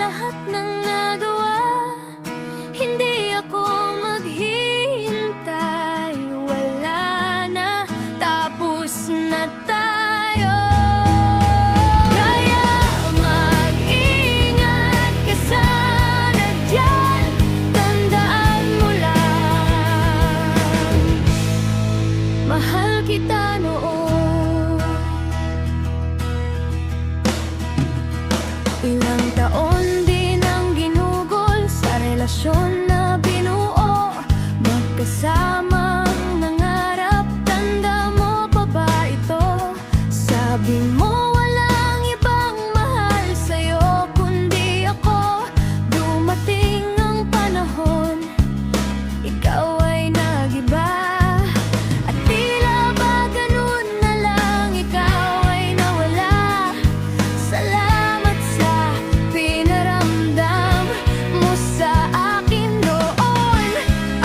lahat ng nagawa. Hindi ako maghihintay. Wala na, tapos na tayo. Kaya mag-ingat ka sana dyan. Tandaan mo lang, mahal kita noon. Ilang taon din ang ginugol sa relasyon na binuo. Magkasamang nangarap, tanda mo pa ba ito? Sabi mo walang ibang mahal sa'yo kundi ako. Dumating ang panahon, ikaw ay nag-iba. At tila ba ganun na lang, ikaw ay nawala. Salamat sa pinaramdam mo sa akin noon.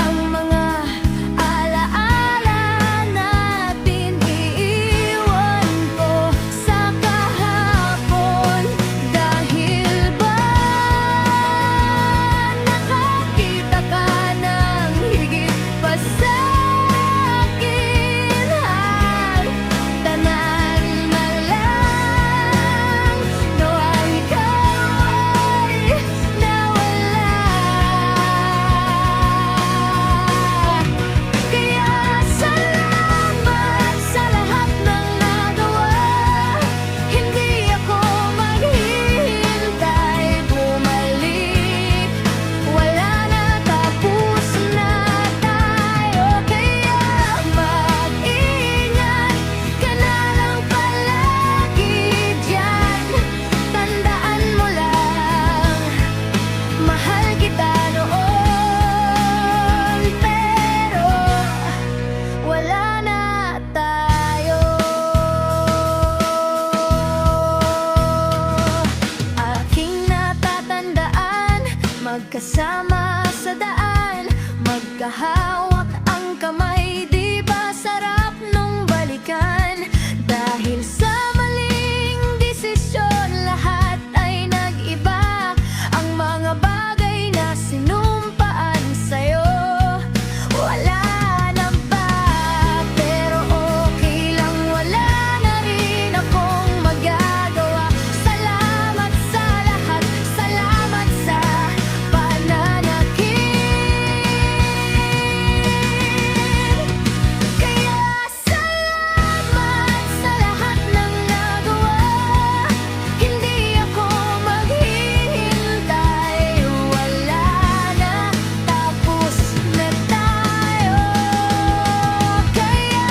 Ang mga alaala natin iiwan ko sa kahapon. Dahil ba nakakita ka ng higit pa sa akin? Tanan na lang, noong ikaw ay nawala. Kaya salamat sa lahat ng nagawa. Hindi ako maghihintay. Bumalik, wala na, tapos na tayo. Kaya mag-ingat ka na lang palagi dyan. Tandaan mo lang, mahal kita noon. Pero wala na tayo. Aking natatandaan, magkasama sa daan, magkahawak ang kamay. Di ba sarap nung balikan? Dahil sa maling desisyon, lahat ay nag-iba. Ang mga bagay na sinumpaan sa'yo, wala na ba? Pero okay lang, wala na rin akong magagawa. Salamat sa lahat, salamat sa pananakit. Kaya salamat sa lahat ng nagawa. Hindi ako maghihintay. Wala na, tapos na tayo. Kaya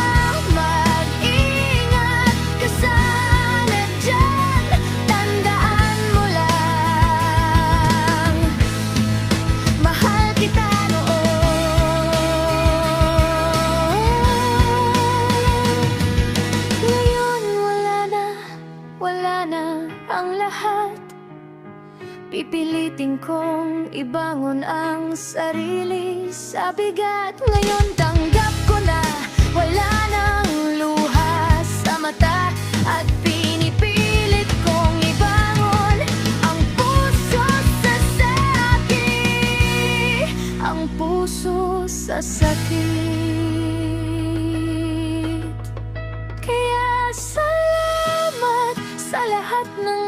mag-ingat ka sana dyan. Tandaan mo lang, mahal kita noon. Ngayon wala na ang lahat. Pipilitin kong ibangon ang sarili sa bigat. Ngayon tanggap ko na wala nang luha sa mata. At pinipilit kong ibangon ang puso sa sakit. Ang puso sa sakit. Kaya salamat sa lahat ng